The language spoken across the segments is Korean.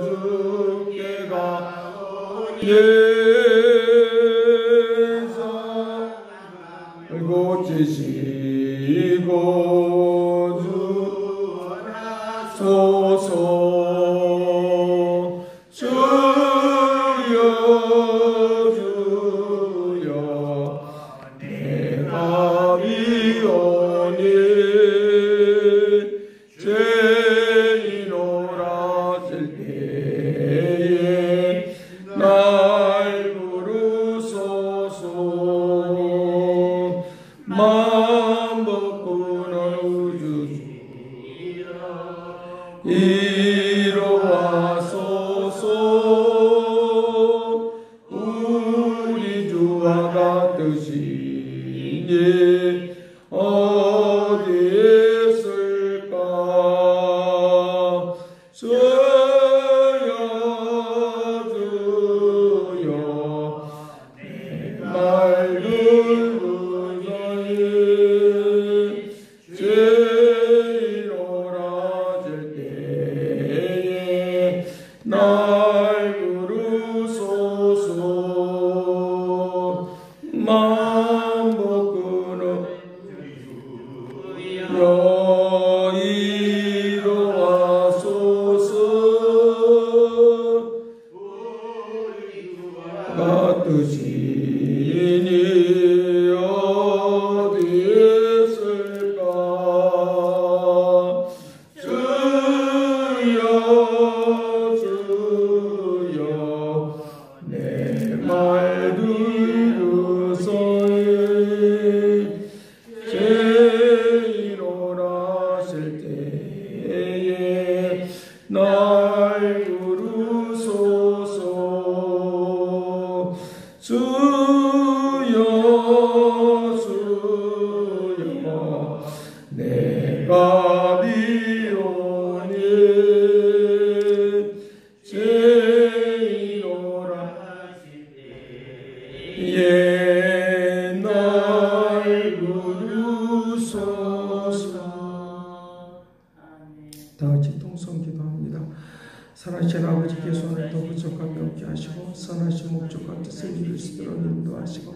주께 가오니 고치시고 주소서. 주여 내가 비오니 죄인오라 질 때에 날 부르소서. 마음 벗고는 우주주라 이로와소서. 우리 주와 같으시니 어디 있을까. 주여 내 말 듣으소이. 죄인오라 질 때에 날 부르소서. 마음 벗고는 이로와소서. 같으시니 어디 있을까. 주여 내 말 들으소이. 죄인오라 실 때에 날 부르소서. 주여 내가 비오니 죄인오라 예 날 부르소서. 다같이 통성 기도합니다. 선하신 아버지께서 오늘도 부족함이 없게 하시고 선하신 목적과 뜻을 이룰 수 있도록 인도하시고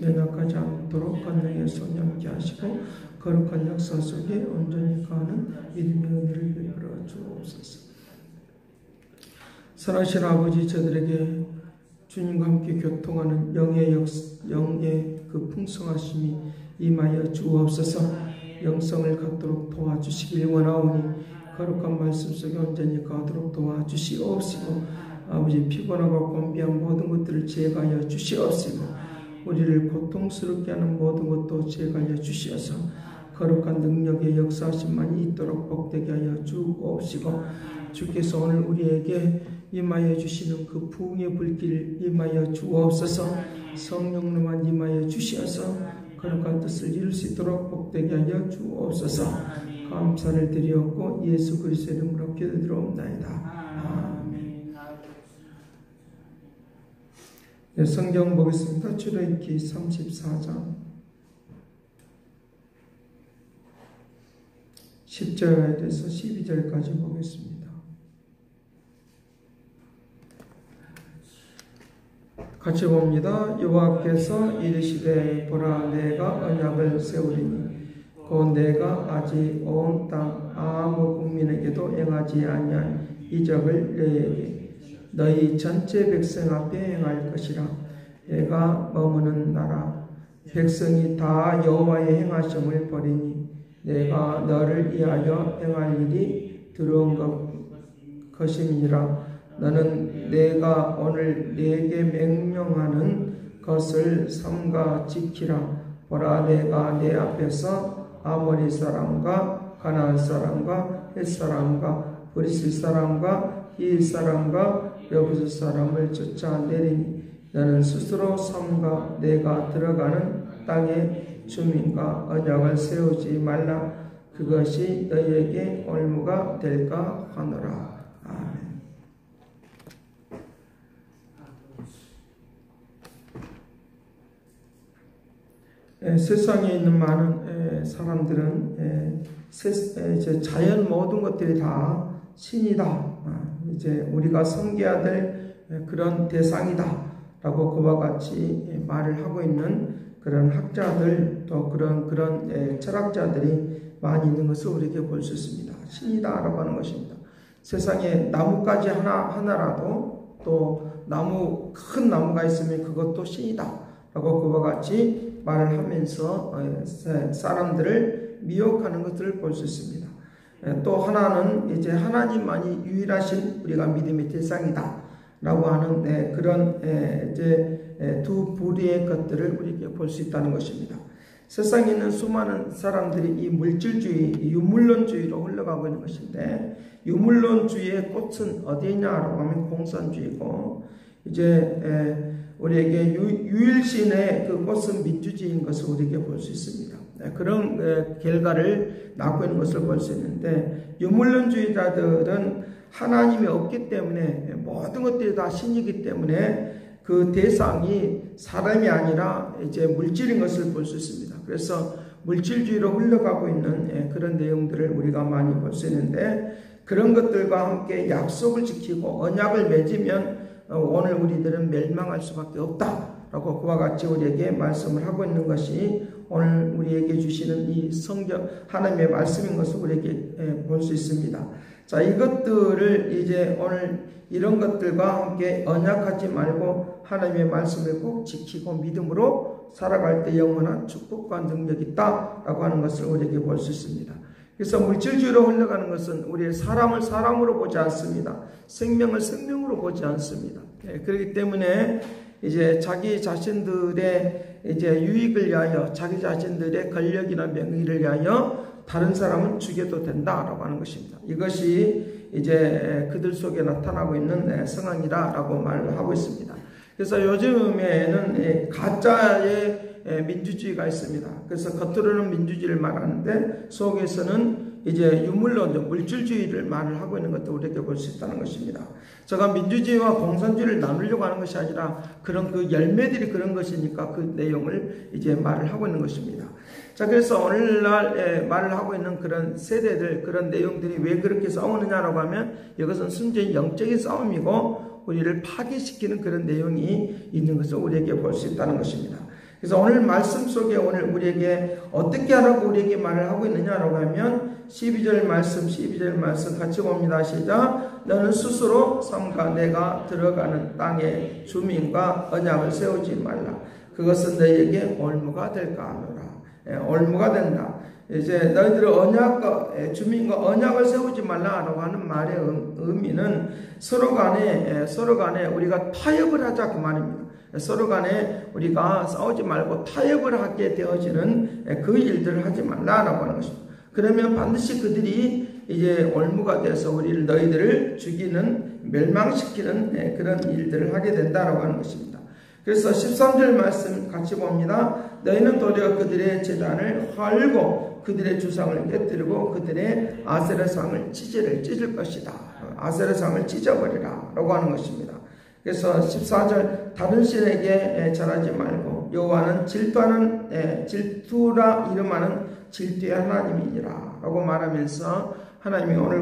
연약하지 않도록 권능의 손이 함께 하시고 거룩한 역사 속에 온전히 가는 믿음의 은혜를 베풀어 주옵소서. 선하신 아버지, 저들에게 주님과 함께 교통하는 영의 그 풍성하심이 임하여 주옵소서. 영성을 갖도록 도와주시길 원하오니 거룩한 말씀 속에 온전히 가도록 도와주시옵시고 아버지, 피곤하고 곤비한 모든 것들을 제거하여 주시옵시고 우리를 고통스럽게 하는 모든 것도 제거하여 주시어서 거룩한 능력의 역사하심만이 있도록 복되게 하여 주옵시고 주께서 오늘 우리에게 임하여 주시는 그 부흥의 불길을 임하여 주옵소서. 성령님만 임하여 주시어서 거룩한 뜻을 이룰 수 있도록 복되게 하여 주옵소서. 감사를 드리옵고 예수 그리스도의 이름으로 기도드리옵나이다. 아멘. 네, 성경 보겠습니다. 출애굽기 34장 10절에서 12절까지 보겠습니다. 같이 봅니다. 여호와께서 이르시되 보라, 내가 언약을 세우리니 곧 내가 아직 온 땅 아무 국민에게도 행하지 아니한 이적을 너희에게 너희 전체 백성 앞에 행할 것이라. 내가 머무는 나라 백성이 다 여호와의 행하심을 버리니 내가 너를 위하여 행할 일이 들어온 것이니라. 너는 내가 오늘 네게 명령하는 것을 삼가 지키라. 보라, 내가 내 앞에서 아모리 사람과 가나안 사람과 헷 사람과 브리스 사람과 히 사람과 여부스 사람을 쫓아내리니 너는 스스로 삼가 내가 들어가는 땅의 주민과 언약을 세우지 말라. 그것이 너희에게 올무가 될까 하노라. 아멘. 세상에 있는 많은 사람들은 이제 자연 모든 것들이 다 신이다. 이제 우리가 섬겨야 될 그런 대상이다라고 그와 같이 말을 하고 있는 그런 학자들 또 그런 철학자들이 많이 있는 것을 우리에게 볼 수 있습니다. 신이다라고 하는 것입니다. 세상에 나무가지 하나라도 또 큰 나무가 있으면 그것도 신이다라고 그와 같이 말을 하면서 사람들을 미혹하는 것들을 볼 수 있습니다. 또 하나는 이제 하나님만이 유일하신 우리가 믿음의 대상이다라고 하는 그런 이제 두 부류의 것들을 우리에게 볼 수 있다는 것입니다. 세상에 있는 수많은 사람들이 이 물질주의, 유물론주의로 흘러가고 있는 것인데, 유물론주의의 꽃은 어디에 있냐라고 하면 공산주의고, 이제 우리에게 유일신의 그 꽃은 민주주의인 것을 우리에게 볼 수 있습니다. 그런 결과를 낳고 있는 것을 볼 수 있는데, 유물론주의자들은 하나님이 없기 때문에 모든 것들이 다 신이기 때문에 그 대상이 사람이 아니라 이제 물질인 것을 볼 수 있습니다. 그래서 물질주의로 흘러가고 있는 그런 내용들을 우리가 많이 볼 수 있는데, 그런 것들과 함께 약속을 지키고 언약을 맺으면 오늘 우리들은 멸망할 수밖에 없다라고 그와 같이 우리에게 말씀을 하고 있는 것이 오늘 우리에게 주시는 이 성경 하나님의 말씀인 것을 우리에게 볼 수 있습니다. 자, 이것들을 이제 오늘 이런 것들과 함께 언약하지 말고 하나님의 말씀을 꼭 지키고 믿음으로 살아갈 때 영원한 축복과 능력이 있다라고 하는 것을 우리에게 볼 수 있습니다. 그래서 물질주의로 흘러가는 것은 우리의 사람을 사람으로 보지 않습니다. 생명을 생명으로 보지 않습니다. 그렇기 때문에 이제 자기 자신들의 이제 유익을 위하여, 자기 자신들의 권력이나 명예를 위하여 다른 사람은 죽여도 된다라고 하는 것입니다. 이것이 이제 그들 속에 나타나고 있는 상황이라고 말을 하고 있습니다. 그래서 요즘에는 가짜의 민주주의가 있습니다. 그래서 겉으로는 민주주의를 말하는데 속에서는 이제 유물론, 물질주의를 말을 하고 있는 것도 우리에게 볼 수 있다는 것입니다. 제가 민주주의와 공산주의를 나누려고 하는 것이 아니라 그런 그 열매들이 그런 것이니까 그 내용을 이제 말을 하고 있는 것입니다. 자, 그래서 오늘날 말을 하고 있는 그런 세대들, 그런 내용들이 왜 그렇게 싸우느냐라고 하면 이것은 순전히 영적인 싸움이고 우리를 파괴시키는 그런 내용이 있는 것을 우리에게 볼 수 있다는 것입니다. 그래서 오늘 말씀 속에 오늘 우리에게 어떻게 하라고 우리에게 말을 하고 있느냐라고 하면 12절 말씀 같이 봅니다. 시작. 너는 스스로 삼가 내가 들어가는 땅의 주민과 언약을 세우지 말라. 그것은 너희에게 올무가 될까 하노라. 올무가 된다. 이제 너희들의 언약과 주민과 언약을 세우지 말라라고 하는 말의 의미는 서로 간에 우리가 타협을 하자 그 말입니다. 서로 간에 우리가 싸우지 말고 타협을 하게 되어지는 그 일들을 하지 말라라고 하는 것입니다. 그러면 반드시 그들이 이제 올무가 돼서 너희들을 죽이는, 멸망시키는 그런 일들을 하게 된다라고 하는 것입니다. 그래서 13절 말씀 같이 봅니다. 너희는 도리어 그들의 제단을 헐고 그들의 주상을 깨뜨리고 그들의 아세라상을 찢을 것이다. 아세라상을 찢어버리라 라고 하는 것입니다. 그래서 14절 다른 신에게 절하지 말고 여호와는 질투라 이름하는 질투의 하나님이니라 라고 말하면서 하나님이 오늘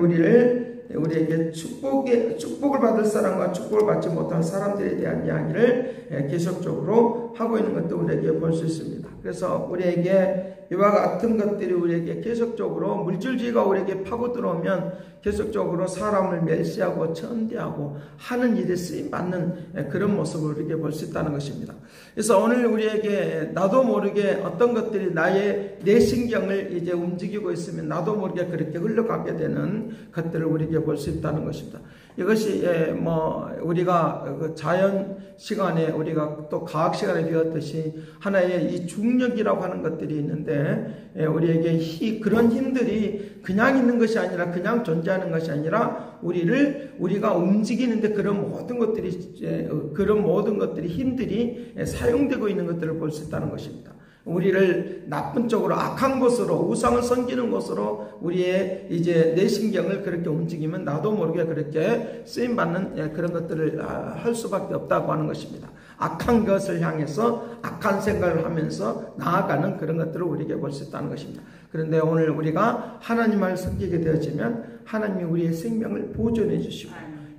우리에게 축복을 받을 사람과 축복을 받지 못한 사람들에 대한 이야기를 계속적으로 하고 있는 것도 우리에게 볼 수 있습니다. 그래서 우리에게 이와 같은 것들이 우리에게 계속적으로 물질주의가 우리에게 파고 들어오면 계속적으로 사람을 멸시하고 천대하고 하는 일에 쓰임받는 그런 모습을 우리에게 볼 수 있다는 것입니다. 그래서 오늘 우리에게 나도 모르게 어떤 것들이 내 신경을 이제 움직이고 있으면 나도 모르게 그렇게 흘러가게 되는 것들을 우리에게 볼 수 있다는 것입니다. 이것이 우리가 그 자연 시간에 우리가 또 과학 시간에 배웠듯이 하나의 이 중력이라고 하는 것들이 있는데 우리에게 그런 힘들이 그냥 있는 것이 아니라 그냥 존재하는 것이 아니라 우리가 움직이는데 그런 모든 것들이 힘들이 사용되고 있는 것들을 볼 수 있다는 것입니다. 우리를 나쁜 쪽으로, 악한 곳으로, 우상을 섬기는 곳으로 우리의 이제 내 신경을 그렇게 움직이면 나도 모르게 그렇게 쓰임받는 그런 것들을 할 수밖에 없다고 하는 것입니다. 악한 것을 향해서 악한 생각을 하면서 나아가는 그런 것들을 우리에게 볼 수 있다는 것입니다. 그런데 오늘 우리가 하나님을 섬기게 되어지면 하나님이 우리의 생명을 보존해 주시고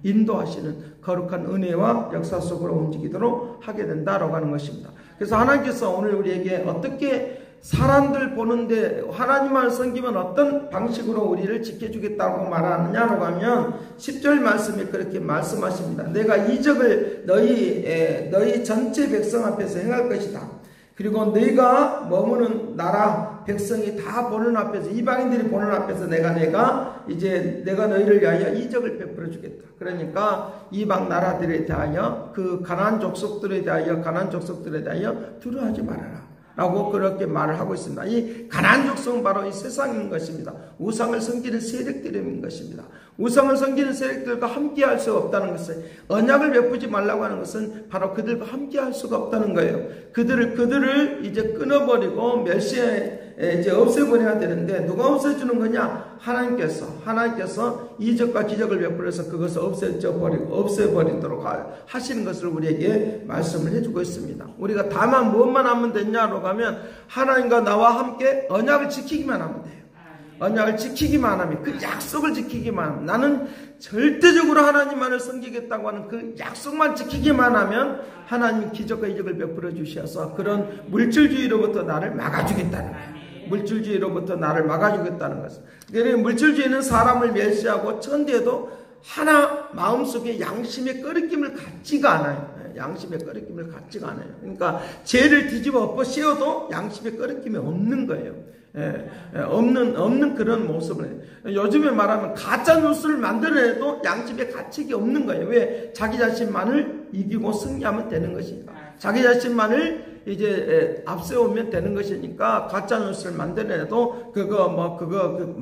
인도하시는 거룩한 은혜와 역사 속으로 움직이도록 하게 된다라고 하는 것입니다. 그래서 하나님께서 오늘 우리에게 어떻게 사람들 보는데 하나님을 섬기면 어떤 방식으로 우리를 지켜주겠다고 말하느냐라고 하면 10절 말씀에 그렇게 말씀하십니다. 내가 이적을 너희 전체 백성 앞에서 행할 것이다. 그리고 너희가 머무는 나라 백성이 다 보는 앞에서, 이방인들이 보는 앞에서 내가 너희를 위하여 이적을 베풀어 주겠다. 그러니까 이방 나라들에 대하여, 그 가나안 족속들에 대하여 두려워하지 말아라 라고 그렇게 말을 하고 있습니다. 이 가나안 족속은 바로 이 세상인 것입니다. 우상을 섬기는 세력들인 것입니다. 우상을 섬기는 세력들과 함께 할 수가 없다는 것은, 언약을 베푸지 말라고 하는 것은 바로 그들과 함께 할 수가 없다는 거예요. 그들을 이제 끊어버리고 이제 없애버려야 되는데, 누가 없애주는 거냐? 하나님께서 이적과 기적을 베풀어서 그것을 없애버리도록 하시는 것을 우리에게 말씀을 해주고 있습니다. 우리가 다만 무엇만 하면 되냐로 가면, 하나님과 나와 함께 언약을 지키기만 하면 돼요. 언약을 지키기만 하면, 그 약속을 지키기만 하면, 나는 절대적으로 하나님만을 섬기겠다고 하는 그 약속만 지키기만 하면 하나님 기적과 이적을 베풀어 주셔서 그런 물질주의로부터 나를 막아주겠다는 거예요. 물질주의로부터 나를 막아주겠다는 것은, 그러니까 물질주의는 사람을 멸시하고 천대해도 하나 마음속에 양심의 꺼리낌을 갖지가 않아요. 양심의 꺼리낌을 갖지가 않아요. 그러니까 죄를 뒤집어 엎어 씌워도 양심의 꺼리낌이 없는 거예요. 없는 그런 모습을. 요즘에 말하면 가짜 뉴스를 만들어내도 양심의 가책이 없는 거예요. 왜? 자기 자신만을 이기고 승리하면 되는 것이니까. 자기 자신만을 이제 앞세우면 되는 것이니까 가짜 뉴스를 만들어내도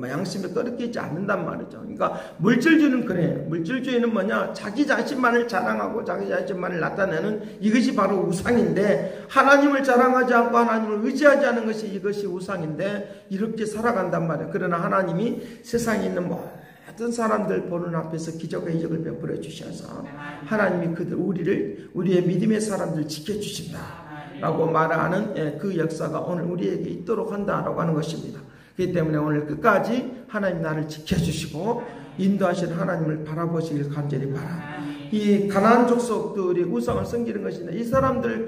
양심에 꺼리끼지 않는단 말이죠. 그러니까 물질주의는 그래요. 물질주의는 뭐냐? 자기 자신만을 자랑하고 자기 자신만을 나타내는 이것이 바로 우상인데, 하나님을 자랑하지 않고 하나님을 의지하지 않은 것이 이것이 우상인데, 이렇게 살아간단 말이에요. 그러나 하나님이 세상에 있는 모든 사람들 보는 앞에서 기적과 이적을 베풀어 주셔서 하나님이 우리의 믿음의 사람들 지켜주신다 라고 말하는 그 역사가 오늘 우리에게 있도록 한다라고 하는 것입니다. 그렇기 때문에 오늘 끝까지 하나님 나를 지켜주시고 인도하시는 하나님을 바라보시길 간절히 바랍니다. 이 가나안 족속들이 우상을 섬기는 것인데, 이 사람들을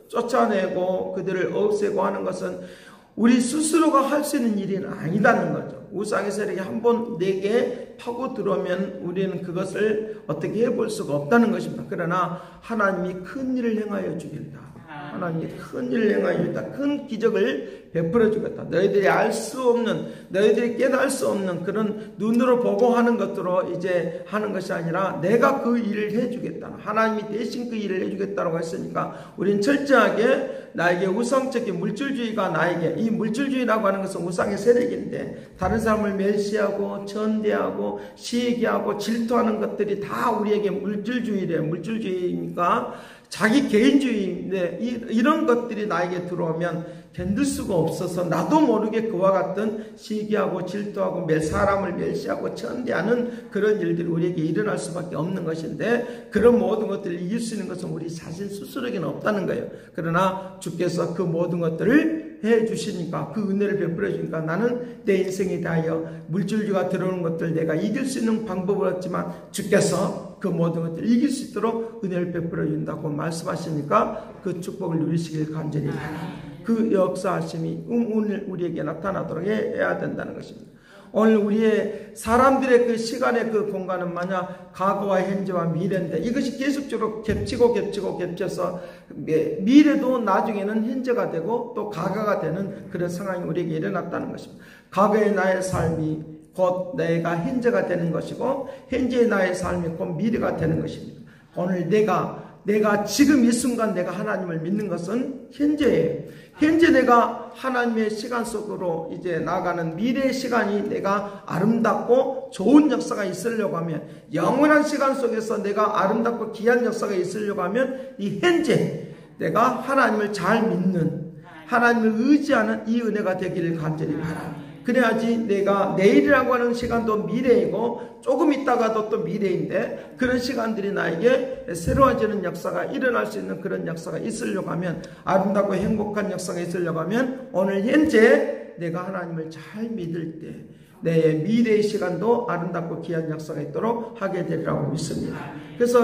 쫓아내고 그들을 없애고 하는 것은 우리 스스로가 할 수 있는 일이 아니다는 거죠. 우상의 세력이 한번 내게 파고 들어오면 우리는 그것을 어떻게 해볼 수가 없다는 것입니다. 그러나 하나님이 큰 일을 행하여 주겠다. 하나님이 큰 일을 행하여 주겠다. 큰 기적을 베풀어 주겠다. 너희들이 알 수 없는, 너희들이 깨달을 수 없는 그런 눈으로 보고 하는 것으로 이제 하는 것이 아니라 내가 그 일을 해주겠다. 하나님이 대신 그 일을 해주겠다고 했으니까 우리는 철저하게 나에게 우상적인 물질주의가 이 물질주의라고 하는 것은 우상의 세력인데, 다른 사람을 멸시하고 천대하고 시기하고 질투하는 것들이 다 우리에게 물질주의래요. 물질주의니까 자기 개인주의인데, 이런 것들이 나에게 들어오면 견딜 수가 없어서 나도 모르게 그와 같은 시기하고 질투하고 사람을 멸시하고 천대하는 그런 일들이 우리에게 일어날 수밖에 없는 것인데, 그런 모든 것들을 이길 수 있는 것은 우리 자신 스스로에게는 없다는 거예요. 그러나 주께서 그 모든 것들을 해주시니까, 그 은혜를 베풀어 주니까 나는 내 인생에 대하여 물질주의가 들어오는 것들 내가 이길 수 있는 방법을 얻지만 주께서 그 모든 것들을 이길 수 있도록 은혜를 베풀어 준다고 말씀하시니까 그 축복을 누리시길 간절히 바랍니다. 그 역사하심이 오늘 우리에게 나타나도록 해야 된다는 것입니다. 오늘 우리의 사람들의 그 시간의 그 공간은 만약 과거와 현재와 미래인데, 이것이 계속적으로 겹쳐서 미래도 나중에는 현재가 되고 또 과거가 되는 그런 상황이 우리에게 일어났다는 것입니다. 과거의 나의 삶이 곧 내가 현재가 되는 것이고, 현재의 나의 삶이 곧 미래가 되는 것입니다. 오늘 내가 지금 이 순간 내가 하나님을 믿는 것은 현재예요. 현재 내가 하나님의 시간 속으로 이제 나가는 미래의 시간이 내가 아름답고 좋은 역사가 있으려고 하면, 영원한 시간 속에서 내가 아름답고 귀한 역사가 있으려고 하면 이 현재 내가 하나님을 잘 믿는, 하나님을 의지하는 이 은혜가 되기를 간절히 바랍니다. 그래야지 내가 내일이라고 하는 시간도 미래이고 조금 있다가도 또 미래인데 그런 시간들이 나에게 새로워지는 역사가 일어날 수 있는 그런 역사가 있으려고 하면, 아름답고 행복한 역사가 있으려고 하면 오늘 현재 내가 하나님을 잘 믿을 때 내 미래의 시간도 아름답고 귀한 역사가 있도록 하게 되리라고 믿습니다. 그래서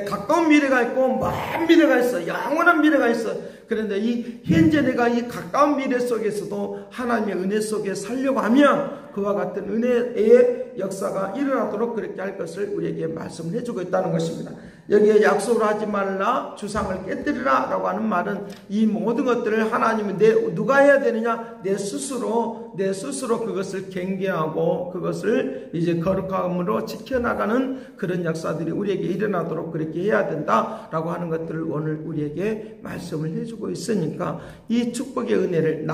가까운 미래가 있고 먼 미래가 있어, 영원한 미래가 있어. 그런데 이 현재 내가 이 가까운 미래 속에서도 하나님의 은혜 속에 살려고 하면 그와 같은 은혜의 역사가 일어나도록 그렇게 할 것을 우리에게 말씀을 해주고 있다는 것입니다. 여기에 약속을 하지 말라, 주상을 깨뜨리라 라고 하는 말은 이 모든 것들을 하나님은 누가 해야 되느냐? 내 스스로 그것을 경계하고 그것을 이제 거룩함으로 지켜나가는 그런 역사들이 우리에게 일어나도록 그렇게 해야 된다라고 하는 것들을 오늘 우리에게 말씀을 해주고 있으니까 이 축복의 은혜를,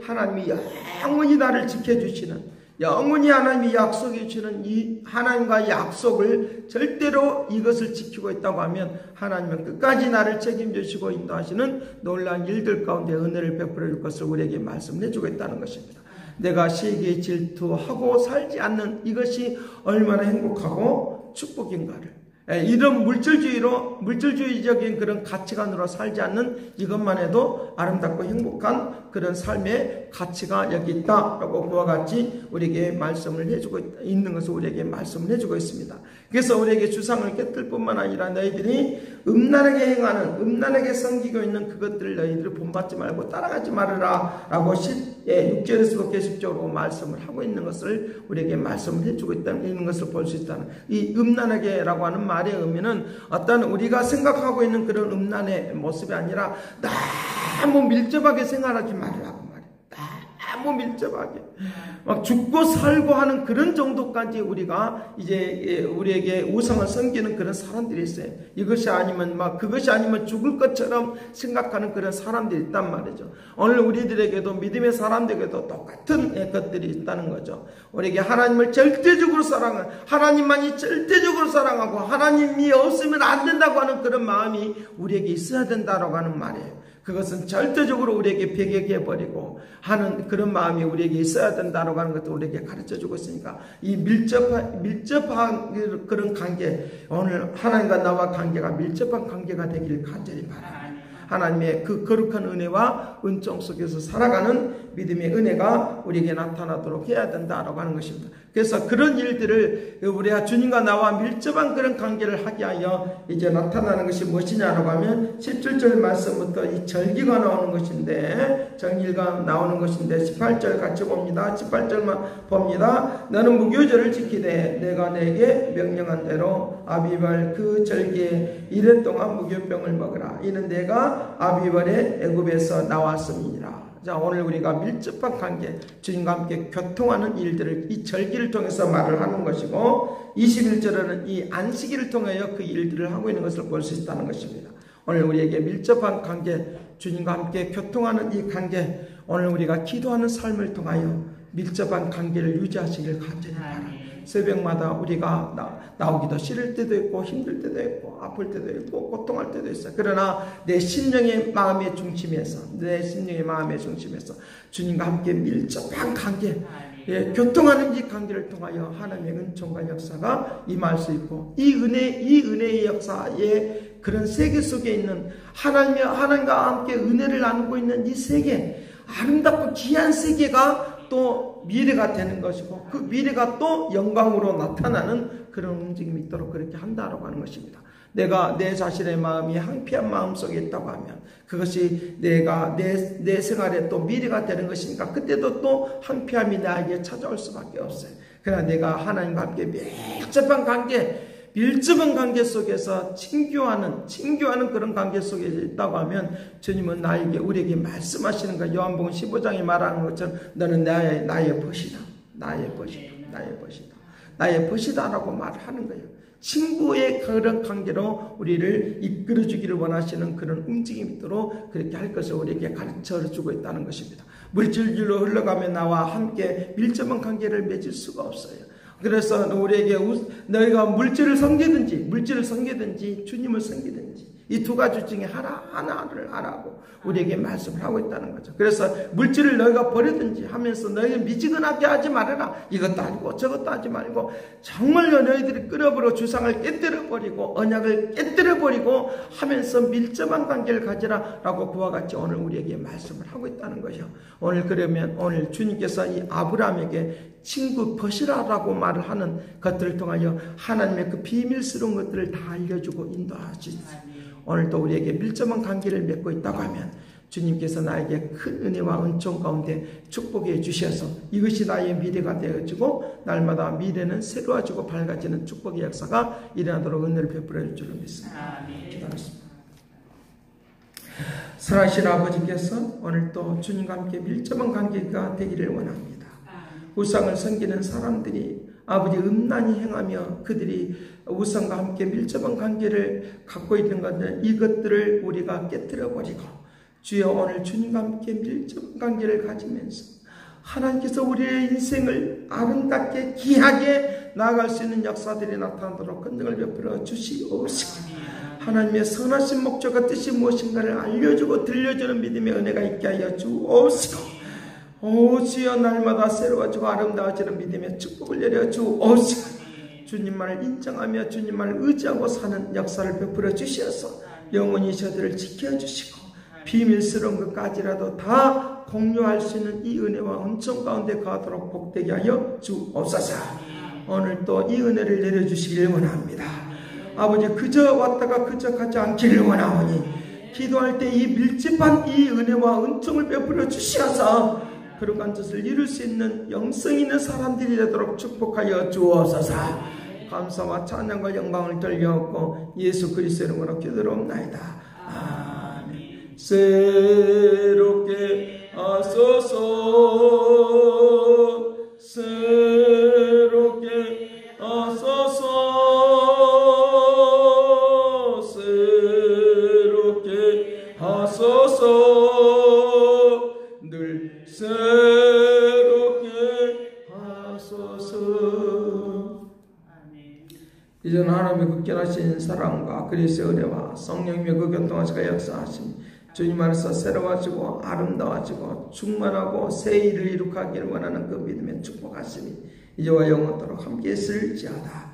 하나님이 영원히 나를 지켜주시는, 영원히 하나님이 약속해 주시는 이 하나님과의 약속을 절대로 이것을 지키고 있다고 하면 하나님은 끝까지 나를 책임져 주시고 인도하시는 놀라운 일들 가운데 은혜를 베풀어 줄 것을 우리에게 말씀해 주고 있다는 것입니다. 내가 시기에 질투하고 살지 않는 이것이 얼마나 행복하고 축복인가를, 이런 물질주의적인 그런 가치관으로 살지 않는 이것만 해도 아름답고 행복한 그런 삶의 가치가 여기 있다라고 그와 같이 우리에게 말씀을 해주고 있는 것을 우리에게 말씀을 해주고 있습니다. 그래서 우리에게 주상을 깨뜨릴 뿐만 아니라 너희들이 음란하게 섬기고 있는 그것들을 너희들이 본받지 말고 따라가지 말아라 라고 6절에서도 계속적으로 말씀을 하고 있는 것을 우리에게 말씀을 해주고 있는 것을 볼 수 있다는, 이 음란하게라고 하는 말의 의미는 어떤 우리가 생각하고 있는 그런 음란의 모습이 아니라 너무 밀접하게 생활하지 말라고 말이에요. 너무 밀접하게 막 죽고 살고 하는 그런 정도까지 우리가 이제 우리에게 우상을 섬기는 그런 사람들이 있어요. 그것이 아니면 죽을 것처럼 생각하는 그런 사람들이 있단 말이죠. 오늘 우리들에게도, 믿음의 사람들에게도 똑같은 것들이 있다는 거죠. 우리에게 하나님을 절대적으로 사랑하는, 하나님만이 절대적으로 사랑하고 하나님이 없으면 안 된다고 하는 그런 마음이 우리에게 있어야 된다라고 하는 말이에요. 그것은 절대적으로 우리에게 배격해버리고 하는 그런 마음이 우리에게 있어야 된다고 하는 것도 우리에게 가르쳐주고 있으니까 이 밀접한 그런 관계, 오늘 하나님과 나와 관계가 밀접한 관계가 되기를 간절히 바랍니다. 하나님의 그 거룩한 은혜와 은총 속에서 살아가는 믿음의 은혜가 우리에게 나타나도록 해야 된다라고 하는 것입니다. 그래서 그런 일들을 우리가 주님과 나와 밀접한 그런 관계를 하게 하여 이제 나타나는 것이 무엇이냐라고 하면 17절 말씀부터 이 절기가 나오는 것인데, 18절 같이 봅니다. 18절만 봅니다. 너는 무교절을 지키되 내가 내게 명령한 대로 아비벌 그 절기에 이래 동안 무교병을 먹으라. 이는 내가 아비벌의 애굽에서 나왔음이니라. 자, 오늘 우리가 밀접한 관계, 주님과 함께 교통하는 일들을 이 절기를 통해서 말을 하는 것이고, 21절에는 이 안식일을 통하여 그 일들을 하고 있는 것을 볼 수 있다는 것입니다. 오늘 우리에게 밀접한 관계, 주님과 함께 교통하는 이 관계, 오늘 우리가 기도하는 삶을 통하여 밀접한 관계를 유지하시길 간절히 바랍니다. 새벽마다 우리가 나오기도 싫을 때도 있고, 힘들 때도 있고, 아플 때도 있고, 고통할 때도 있어요. 그러나 내 심령의 마음의 중심에서 주님과 함께 밀접한 관계, 교통하는 이 관계를 통하여 하나님의 은총과 역사가 임할 수 있고, 이 은혜의 역사의 그런 세계 속에 있는 하나님과 함께 은혜를 나누고 있는 이 세계, 아름답고 귀한 세계가 또 미래가 되는 것이고, 그 미래가 또 영광으로 나타나는 그런 움직임이 있도록 그렇게 한다라고 하는 것입니다. 내가 내 자신의 마음이 황폐한 마음 속에 있다고 하면 그것이 내가 내 생활에 또 미래가 되는 것이니까 그때도 또 황폐함이 나에게 찾아올 수밖에 없어요. 그러나 내가 하나님과 함께 밀접한 관계 속에서 친교하는 그런 관계 속에 있다고 하면 주님은 우리에게 말씀하시는 거, 요한복음 15장에 말하는 것처럼 너는 나의 벗이다. 나의 벗이다라고 말하는 거예요. 친구의 그런 관계로 우리를 이끌어주기를 원하시는 그런 움직임이 있도록 그렇게 할 것을 우리에게 가르쳐주고 있다는 것입니다. 물질로 흘러가며 나와 함께 밀접한 관계를 맺을 수가 없어요. 그래서 우리에게 너희가 물질을 섬기든지 주님을 섬기든지 이 두 가지 중에 하나를 하라고 우리에게 말씀을 하고 있다는 거죠. 그래서 물질을 너희가 버리든지 하면서 너희 미지근하게 하지 말아라. 이것도 아니고 저것도 하지 말고 정말로 너희들이 끊어버리고 주상을 깨뜨려버리고 언약을 깨뜨려버리고 하면서 밀접한 관계를 가지라 라고 그와 같이 오늘 우리에게 말씀을 하고 있다는 거죠. 오늘 그러면 오늘 주님께서 이 아브라함에게 친구 벗이라라고 말을 하는 것들을 통하여 하나님의 그 비밀스러운 것들을 다 알려주고 인도하시지. 오늘도 우리에게 밀접한 관계를 맺고 있다고 하면 주님께서 나에게 큰 은혜와 은총 가운데 축복해 주셔서 이것이 나의 미래가 되어지고 날마다 미래는 새로워지고 밝아지는 축복의 역사가 일어나도록 은혜를 베풀어 줄 줄을 믿습니다. 기도하겠습니다. 사랑하신 아버지께서 오늘도 주님과 함께 밀접한 관계가 되기를 원합니다. 우상을 섬기는 사람들이 아버지 음란히 행하며 그들이 우상과 함께 밀접한 관계를 갖고 있는 것들, 이것들을 우리가 깨뜨려버리고 주여 오늘 주님과 함께 밀접한 관계를 가지면서 하나님께서 우리의 인생을 아름답게 귀하게 나아갈 수 있는 역사들이 나타나도록 권능을 베풀어 주시옵시고 하나님의 선하신 목적과 뜻이 무엇인가를 알려주고 들려주는 믿음의 은혜가 있게 하여 주옵시고 오 주여 날마다 새로워지고 아름다워지는 믿음의 축복을 내려 주옵시고 주님만을 인정하며 주님만을 의지하고 사는 역사를 베풀어 주셔서 영원히 저들을 지켜주시고 비밀스러운 것까지라도 다 공유할 수 있는 이 은혜와 은총 가운데 거하도록 복되게 하여 주옵소서. 오늘 또 이 은혜를 내려주시길 원합니다. 아버지 그저 왔다가 그저 가지 않기를 원하오니 기도할 때 이 밀집한 이 은혜와 은총을 베풀어 주시어서 그러한 뜻을 이룰 수 있는 영성 있는 사람들이 되도록 축복하여 주옵소서. 감사와 찬양과 영광을 돌려옵고 예수 그리스도의 이름으로 기도하옵나이다. 아멘. 새롭게 하소서 새롭게 하소서 새롭게 하소서 늘 새롭게 하소서. 이전 하나님의 극견하신 사랑과 그리스도의 은혜와 성령님의 그 교통하시가 역사하심 주님 안에서 새로워지고 아름다워지고 충만하고 새 일을 이룩하기를 원하는 그 믿음의 축복하심이 이제와 영원토록 함께 있을지어다.